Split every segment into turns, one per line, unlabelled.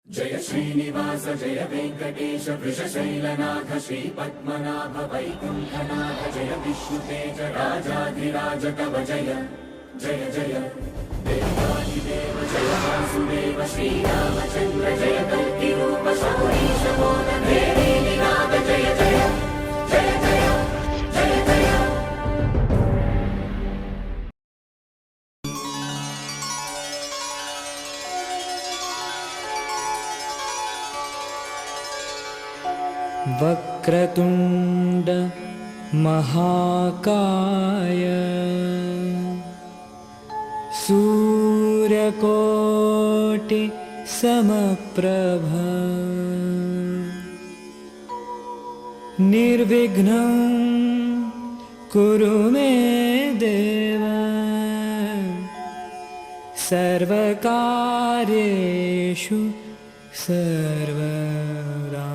जय श्रीनिवास जय वेंकटेश वृषशैलनाथ श्रीपद्मनाभ वैकुण्ठनाथ जय विष्णुतेज राजाधिराज तव जय जय जय देवादिदेव जय वासुदेव श्रीरामचन्द्र जय कल्किरूप शौरीश मोदन देवीनाथ जय जय जय जय जय जय।
वक्रतुण्ड महाकाय सूर्यकोटि समप्रभ निर्विघ्नं कुरु मे देव सर्वकार्येषु सर्वदा।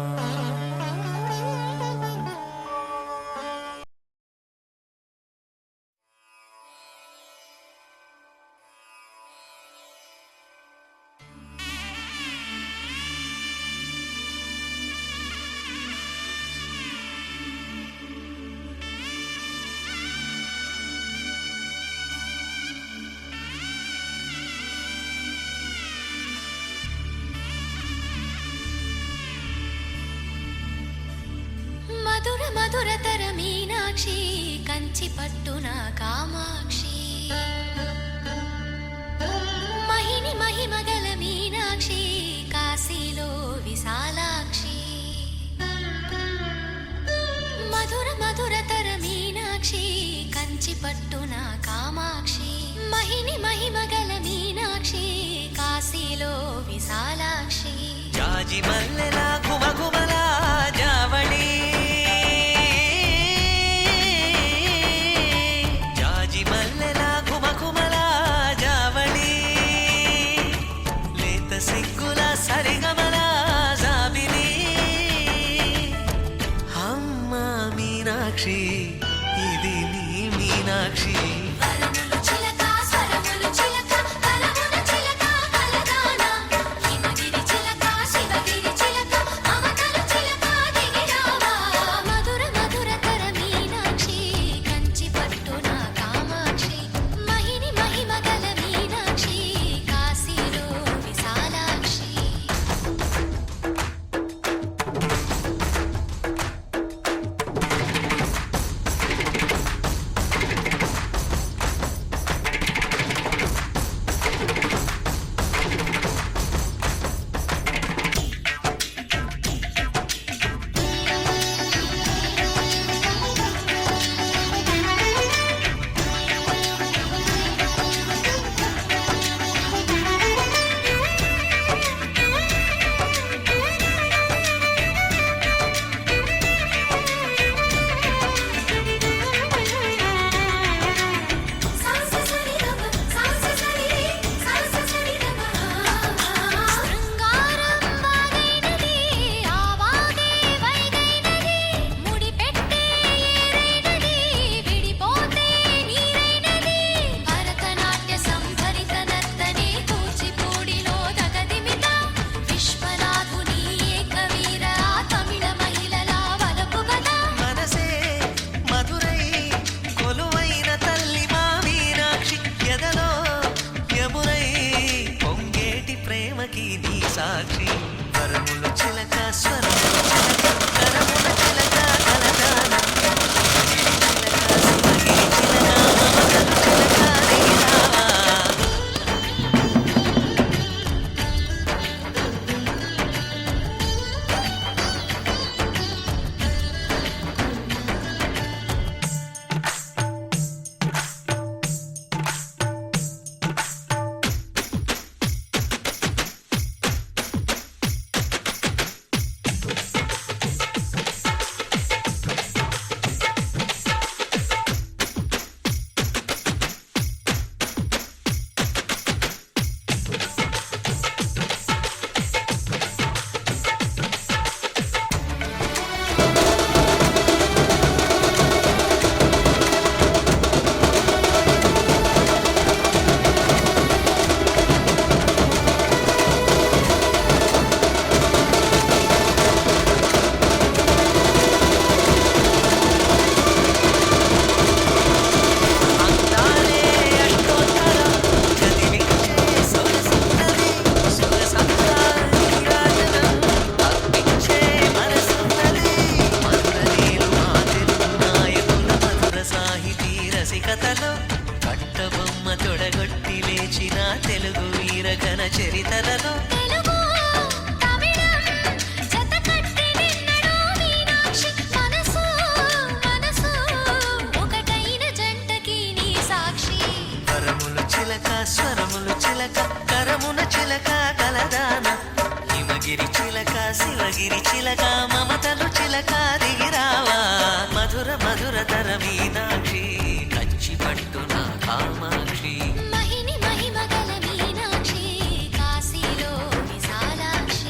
మధుర మధురతర మీనాక్షి కంచి పట్టున కామాక్షి మహిని మహిమగల మీనాక్షి కాశీలో విశాలాక్షి మధుర మధురతర మీనాక్షి కంచి పట్టున కామాక్షి మహిని మహిమగల మీనాక్షి కాశీలో విశాలాక్షి
జాజి మల్లెల ఘుమఘుమల జావళి జాజి మల్లెల ఘుమఘుమల జావళి లేత సిగ్గుల సరిగమల జాబిలి అమ్మ మీనాక్షి ఇది నీ మీనాక్షి హిమగిరి చిలక శివగిరి చిలక మమతలు చిలక దిగిరావా మధుర మధుర తర మీనాక్షి కంచి పట్టున కామాక్షి
మహిని మహిమగల మీనాక్షి కాశీలో విశాలాక్షి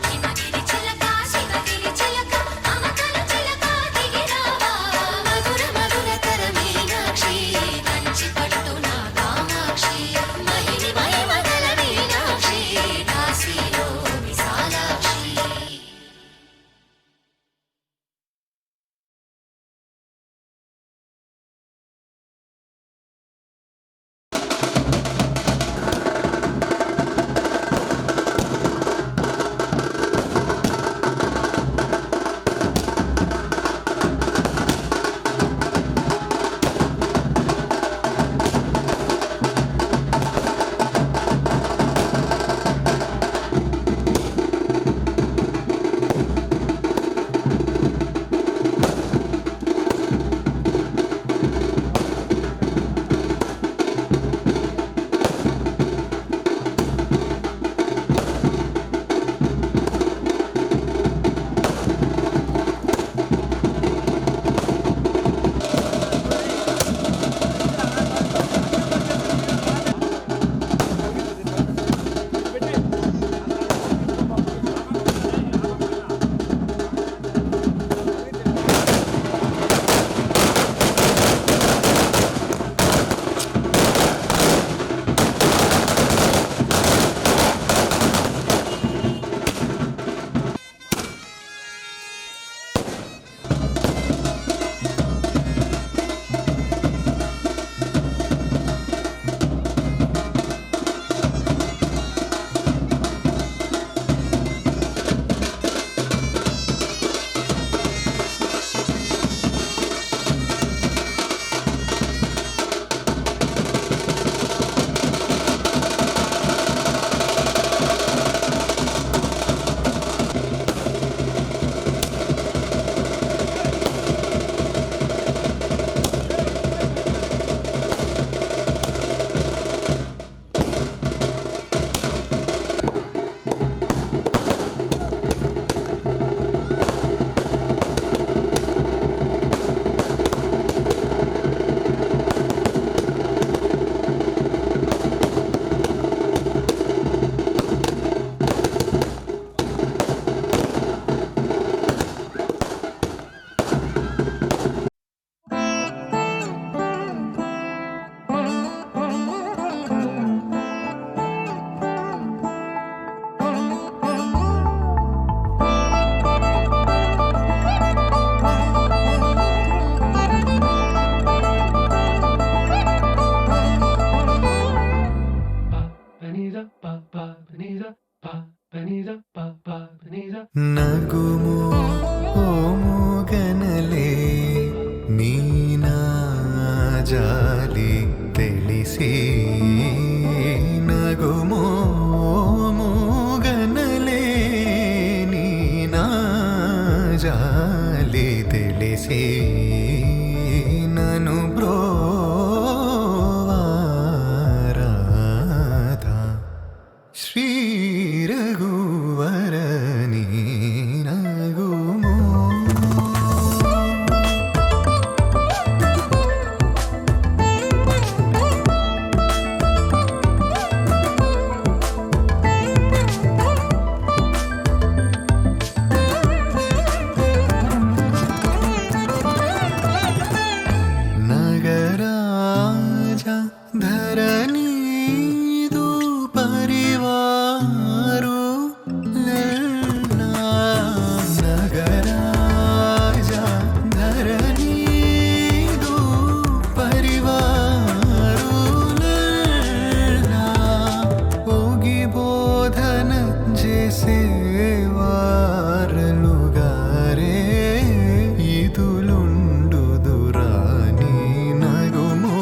హిమగిరి చిలక శివగిరి చిలక మమతలు చిలక దిగిరావా మధుర మధుర తర మీనాక్షి కంచి పట్టున కామాక్షి మహిని మహిమగల మీనాక్షి కాశీలో విశాలాక్షి
నగుము ఓముగనలే నీనా జాలి తెలిసి నగుము ఓముగనలే నీనా జాలి తెలిసి నను బ్రోవారాధా శ్రీ రఘువరని నగుమో నగరాజ ధరణీదు పరివారు లల్లా నగరాజ ధరణీదు పరివారు లల్లా ఓగి బోధన చేసేవారలుగారే ఇదులుండు దురాని నగుమో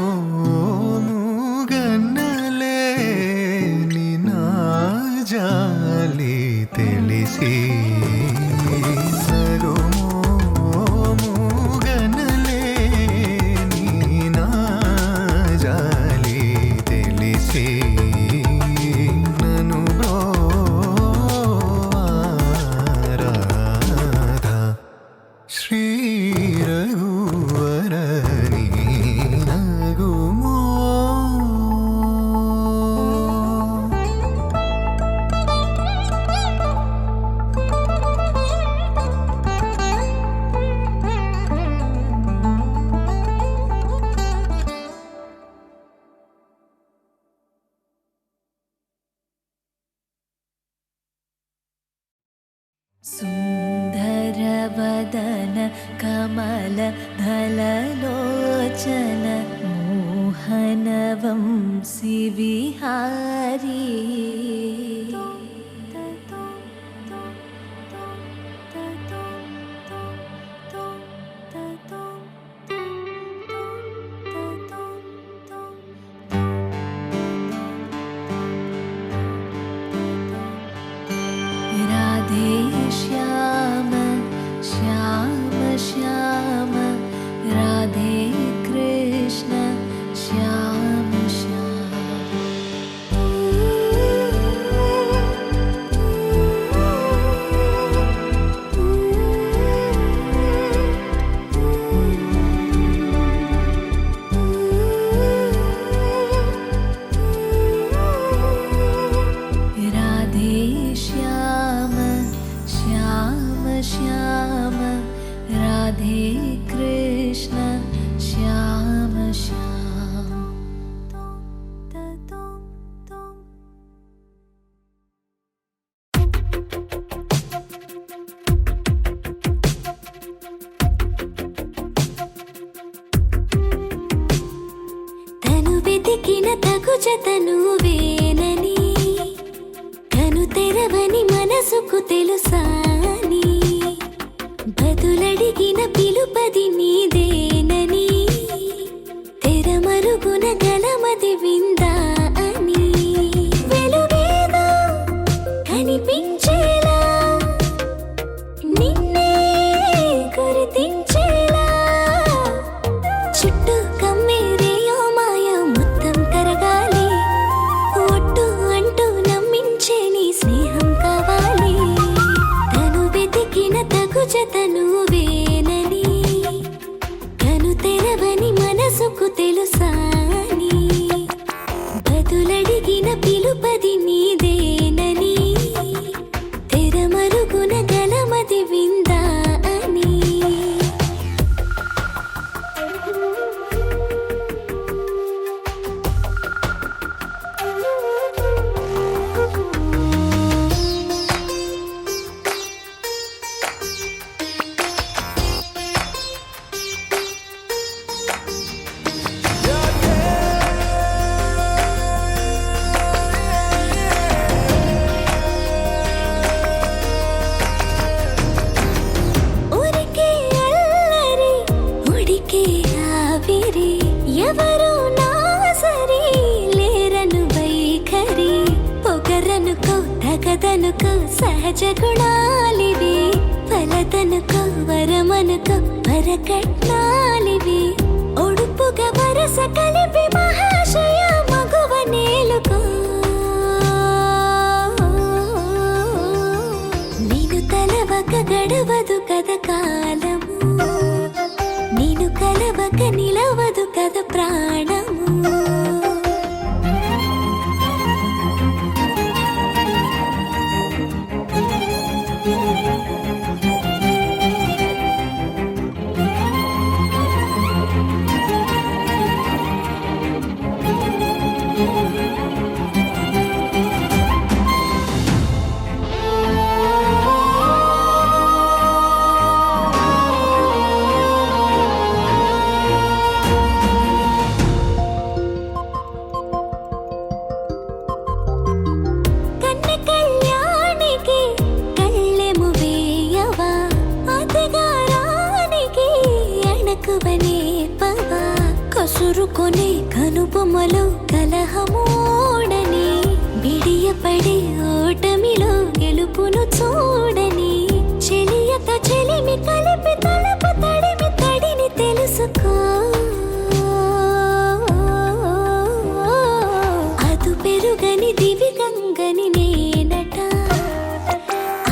सुन्दरवदन कमलदललोचन मोहनवंशि विहारी राधे श्याम श्याम श्याम राधे कृष्ण श्याम राधे श्याम श्याम श्याम राधे कृष्ण श्याम श्याम తను వెతికిన తగు జతను వేనని కను తెరవని మనసుకు తెలుసాని బదులడిగిన పిలుపది నీదేనని తెరమరుగున గలమది విందా అని వెలుగేదో కనిపించేలా నిన్నే గుర్తించేలా చుట్టూ కమ్మేరేయో మాయో మొత్తం కరగాలి ఒట్టు అంటూ నమ్మించే నీ స్నేహం కావాలి తను వెతికిన తగు జతను వేనని కను తెరవని మనసుకు తెలుసాని బదులడిగిన పిలుపది నీదేనని తెరమరుగున గలమది విందా అని ఊరికే అల్లరి ఉడికే ఆవిరి ఎవరు నా సరి లేరను వైఖరి పొగరనుకో తగదనుకో సహజ గుణాలివి ఫలదనుకో వరమనుకో వరకట్నాలివి ఒడుపుగా వరస కలిపి మహాశయ మగువ నేలుకో నేను తలవక గడవదు కద కాలము నేను కలవక నిలవదు కద ప్రాణము కన్నె కళ్యాణికి కళ్ళెము వేయవా అతగారానికి అణకువనే పవా కసురుకొనే కనుబొమ్మలో కలహమోడని బిడియపడే ఓటమిలో గెలుపును చూడని చెలియత చెలిమి కలిపి తలపు తడిమి తడిని తెలుసుకో అదు పెరుగని దివి గంగని నేనట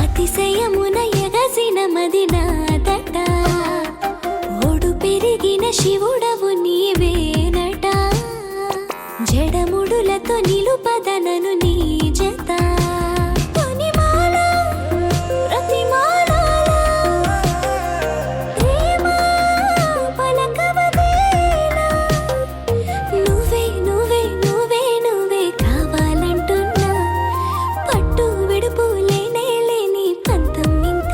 అతిశయమున ఎగసిన మది నాదట ఓడు పెరిగిన శివుడవు నీవేనట జడముడులతో నిలుపదనను నీ జత కొనిమాల ప్రతిమాల ప్రేమ పలకవదేలా నువ్వే నువ్వే నువ్వే నువ్వే కావాలంటున్నా పట్టు విడుపు లేనే లేని పంతం ఇంక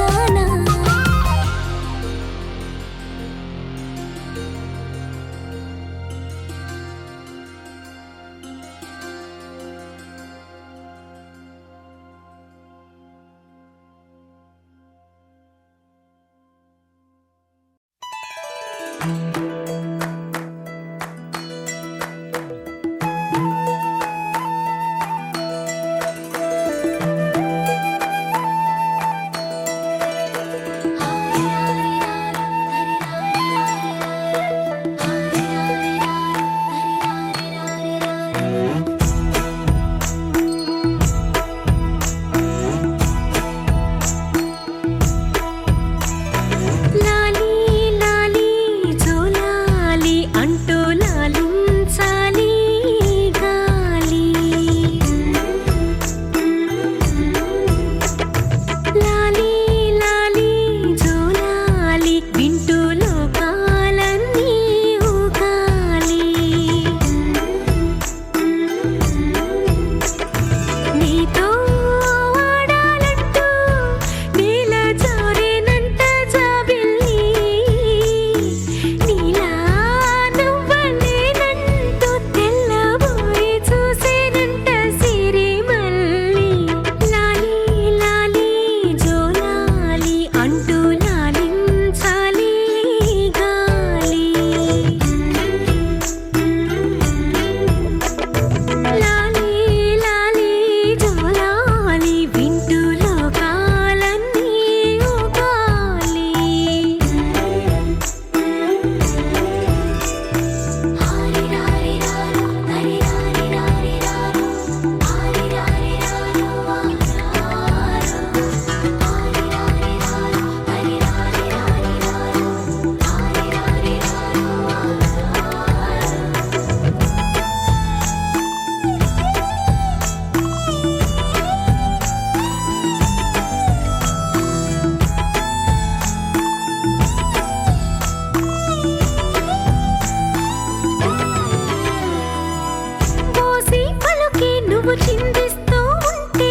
నువ్వు చిందిస్తూ ఉంటే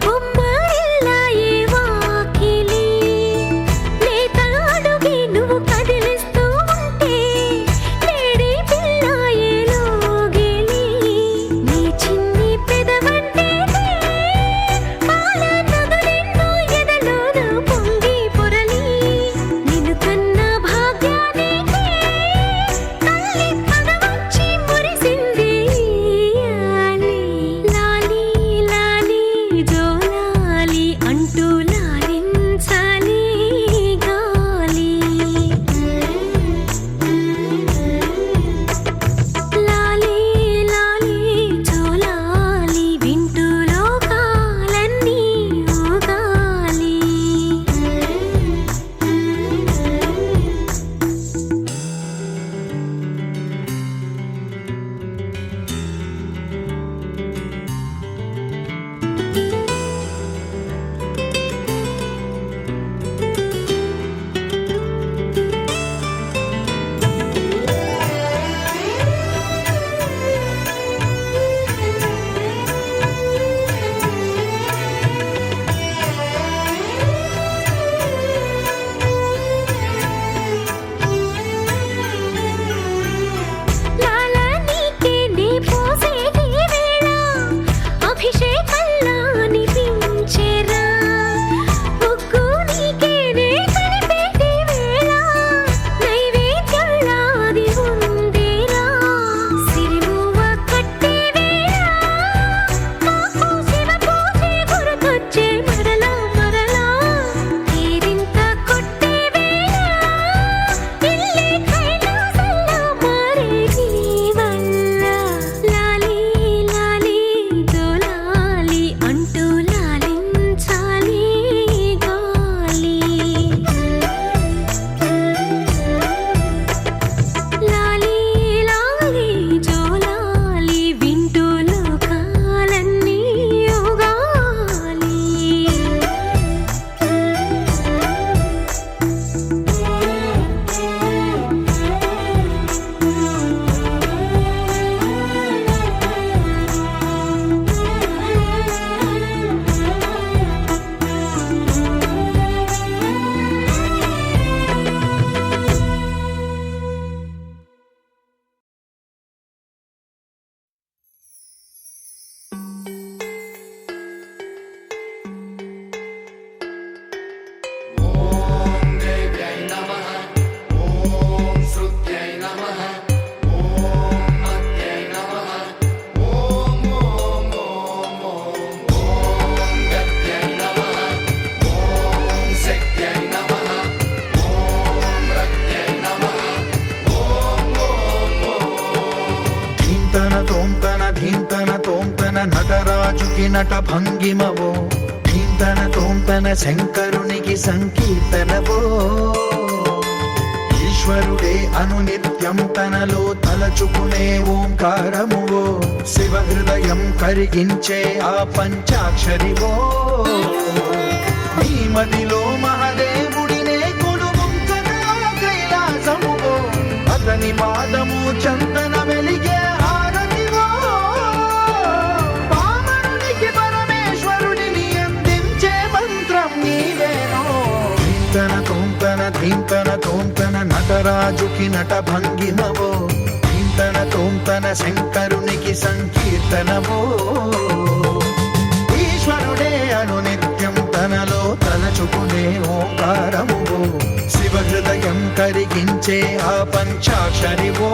బొమ్మరిల్లాయే వాకిలి లేత అడుగే నువ్వు కదిలిస్తూ ఉంటే లేడి పిల్లాయే లోగిలి నీ చిన్ని పెదవంటే పాల నదులెన్నో ఎదలోన పొంగి పొరలి నిన్ను కన్న భాగ్యానికి తల్లి పదవచ్చి మురిసింది లాలి లాలి జోలాలి అంటూ లాలించాలి గాలి లాలి లాలి జోలాలి వింటూ లోకాలన్నీ ఊగాలి లాలా నీకే నీ పోసేటి వేళ అభిషేకంలా అనిపించేరా ముగ్గు నీకే నే కలిపేటి వేళ నైవేద్యంలాది ఉందేరా సిరిమువ్వ కట్టే వేళ మాకు శివ పూజే గుర్తొచ్చే మరలా మరలా తీరింత కొట్టే వేళ ఇల్లే కైలాసంలా మారే నీ వల్ల లాలి లాలి జోలాలి అంటూ లాలించాలి గాలి లాలి లాలి జోలాలి వింటూ లోకాలన్నీ ఊగాలి
ధీంతన తోంతన ధీంతన తోంతన నటరాజుకి నట భంగిమవో ధీంతన తోంతన శంకరునికి సంకీర్తనవో ఈశ్వరుడే అనునిత్యం తనలో తలచుకునే ఓంకారమువో శివ హృదయం కరిగించే ఆ పంచాక్షరివో నీ మదిలో మహాదేవుడినే కొలువుంచగా కైలాసమువో అతని పాదము చందన వెలిగే హారతివో పామరునికి పరమేశ్వరుడిని అందించే మంత్రం నీవేనో ధీంతన తోంతన ధీంతన తోంతన నటరాజుకి నట భంగిమవో ధీంతన తోంతన శంకరునికి సంకీర్తనవో ఈశ్వరుడే అనునిత్యం తనలో తలచుకునే ఓంకారమువో శివ హృదయం కరిగించే ఆ పంచాక్షరివో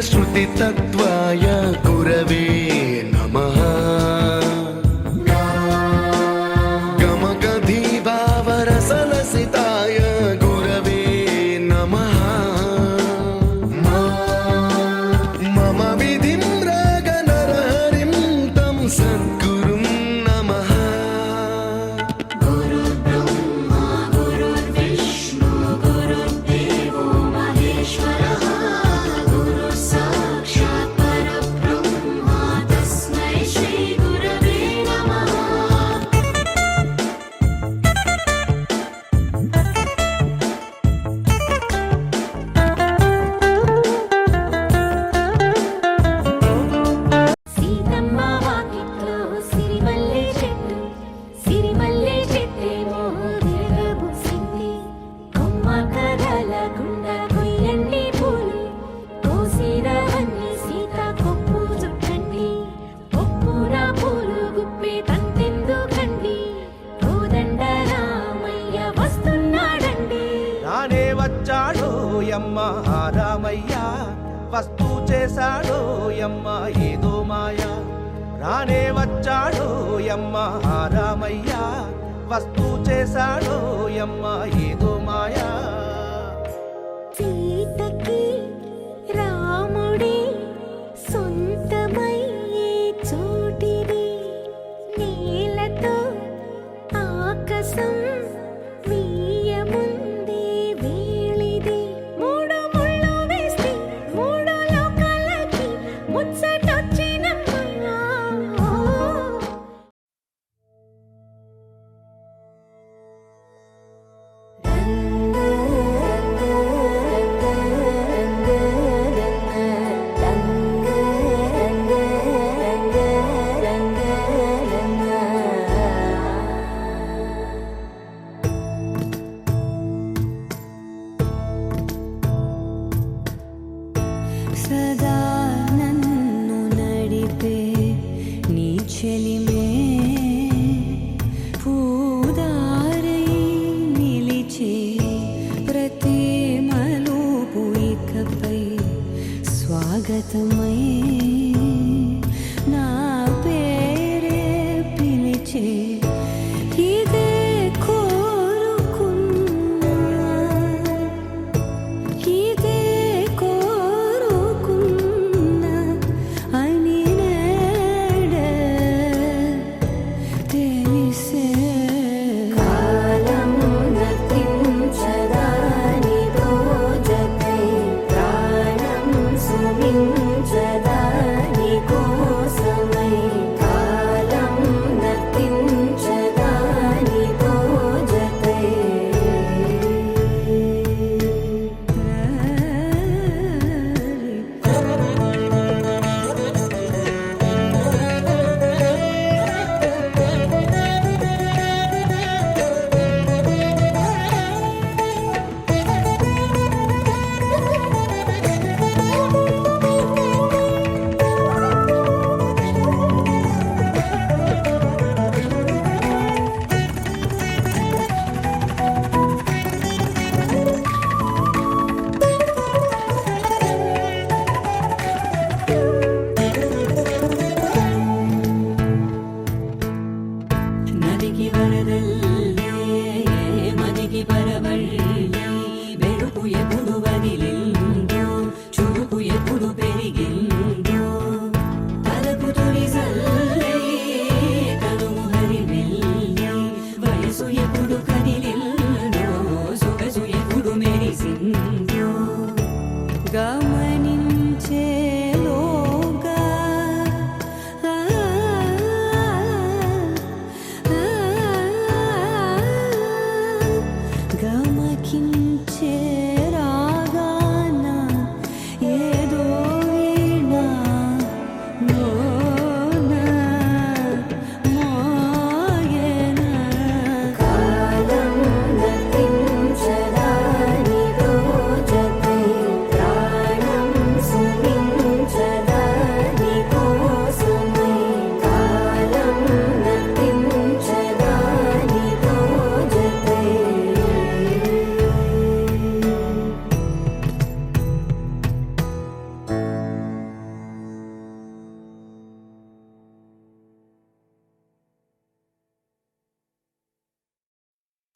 श्रुतितत्त्वाय गुरवे नमः गमगधीभावरसलसिताय गुरवे नमः मम विधिं रागनरहरिं तं सद्गुरुं नमः
गुरुर्ब्रह्मा गुरुर्विष्णु गुरुर्देवो महेश्वरः गुरुः साक्षात् परब्रह्मा तस्मै श्रीगुरवे नमः సీతమ్మ వాకిట్లో సిరిమల్లె చెట్టేమో తిరగబూసింది. కొమ్మ కదలకుండా కొయ్యండి పూలు, కోసిరవన్నీ సీత కొప్పు చుట్టండి. కొప్పున పూలు గుప్పే తంతెందుకండి, కోదండ రామయ్య వస్తున్నాడండి.
రానే వచ్చాడో యమ్మ రామయ్య, వస్తూ చేశాడో యమ్మ ఏదో మాయ. రానే వచ్చాడో యమ్మ రామయ్య, వస్తూ చేశాడో యమ్మ ఏదో మాయా.
సీతకి రాముడే సొంతమయ్యే చోటిది, నేలతో ఆకాశం వీయముందే వేళిది. మూడు ముళ్ళు వేస్తే మూడు లోకాలకి ముచ్చటొచ్చినమ్మా.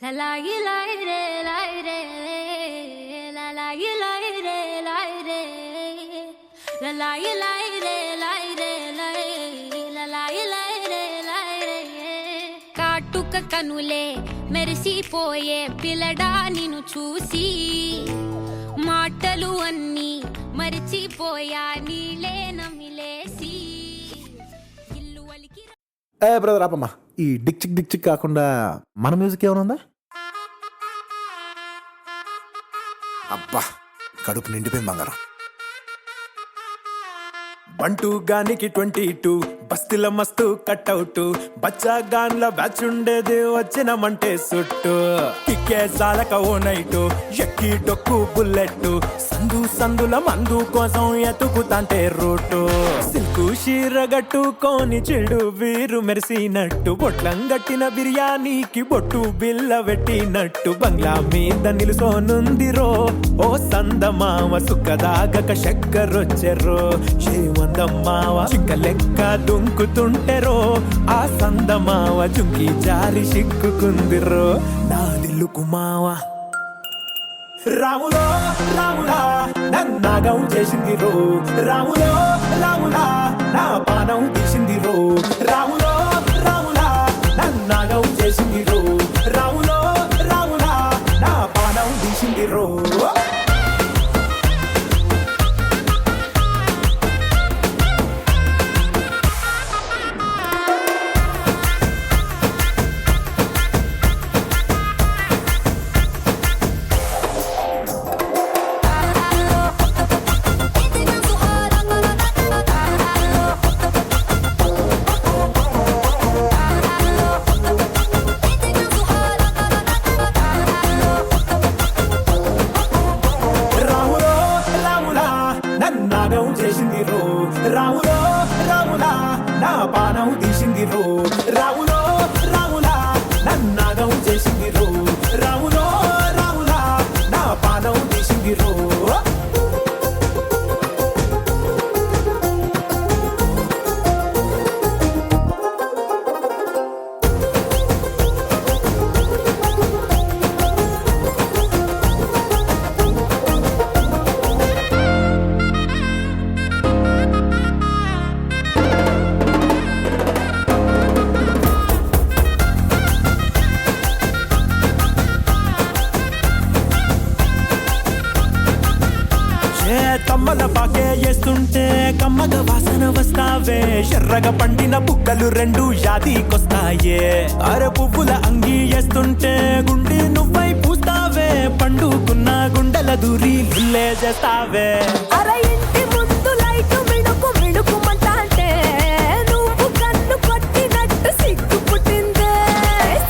లలాయి లాయి రే లాయి రే లలాయి లాయి రే లాయి రే లలాయి లాయి రే లాయి రే లలాయి లాయి రే లాయి రే కాటుక కనులే మెరిసిపోయే పిల్లడా నిన్ను చూసి మాటలు అన్నీ మరిచిపోయా నీలే నమిలేసి ఇల్లు వలికి
ఏ బ్రదర్ ఆపమ్మా, ఈ డిక్ చిక్ కాకుండా మన మ్యూజిక్ ఏమైనా ఉందా? అబ్బా కడుపు నిండిపోయింది బంగారం. బంటూ గానికి 22 బస్తిల మస్తు కట్అవుట్ బచ్చా గాన్ల బ్యాచ్ ఉండేది వచ్చినమంటే సుట్టు కిక్కే సాలక ఓ నైటు ఎక్కి డొక్కు బుల్లెట్ సందుల మందు కోసం ఎతుకుతాంటే రూటు సిల్కు షీరగట్టుకోని చెడు వీరు మెరిసినట్టు బొట్లం గట్టిన బిర్యానీకి బొట్టు బిల్ల పెట్టినట్టు బంగ్లా మీద నిలుసోనుందిరో ఓ సందమామ సుక్కదాగక చక్కరొచ్చెరో శ్రీమందమ్మావ చింక లెక్క దుంకుతుంటెరో ఆ సందమావ చుంకి జారి సిక్కుకుందిరో నా దిల్లుకు మావా రాములో రాములా నన్నాగం చేసింది రో రాములో రాములా నా పానం తీసింది రో రాములో రాములా నన్నాగం చేసింది రో రాములో రాములా నా పానం తీసింది రో చేసింది రో రాములో రాములా నా పానం తీసింది రో రాములో రాములా నన్నాగం చేసింది రో రాములో రాములా నా పానం తీసింది రో కమ్మల పాకే వేస్తుంటే కమ్మగ వాసన వస్తావే ఎర్రగా పండిన బుక్కలు రెండు యాదికొస్తాయే అర పువ్వుల అంగి వేస్తుంటే గుండె నువ్వై పూస్తావే పండుకున్న గుండెల దూరి లుల్లే చేస్తావే
అర ఇంటి ముందు లైటు మిణుకు మిణుకుమంటాంటే నువ్వు కన్ను కొట్టినట్టు సిగ్గు పుట్టిందే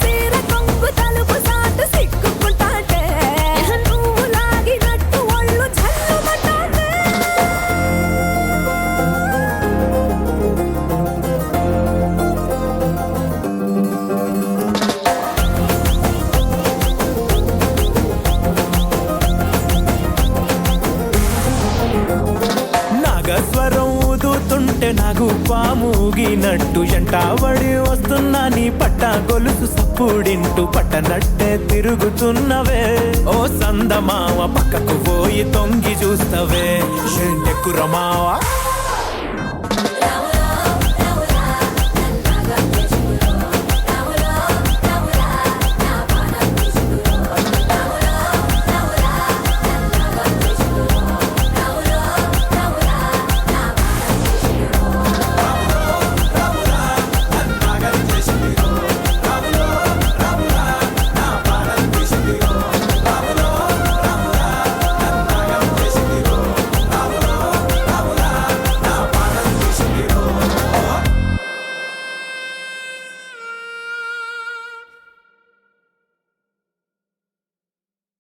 చీర కొంగు తలుపు సాటు సిగ్గుకుంటాంటే నువ్వు లాగినట్టు ఒళ్ళు జల్లుమంటాంటే
నాగస్వరం ఊదుతుంటే నాకు పాముగినట్టు ఎంటావడి వస్తున్నా నీ పట్ట గొలుసు సప్పుడింటూ పట్టనట్టే తిరుగుతున్నవే ఓ సందమావ పక్కకు పోయి తొంగి చూస్తవే ఎండెక్కురమావా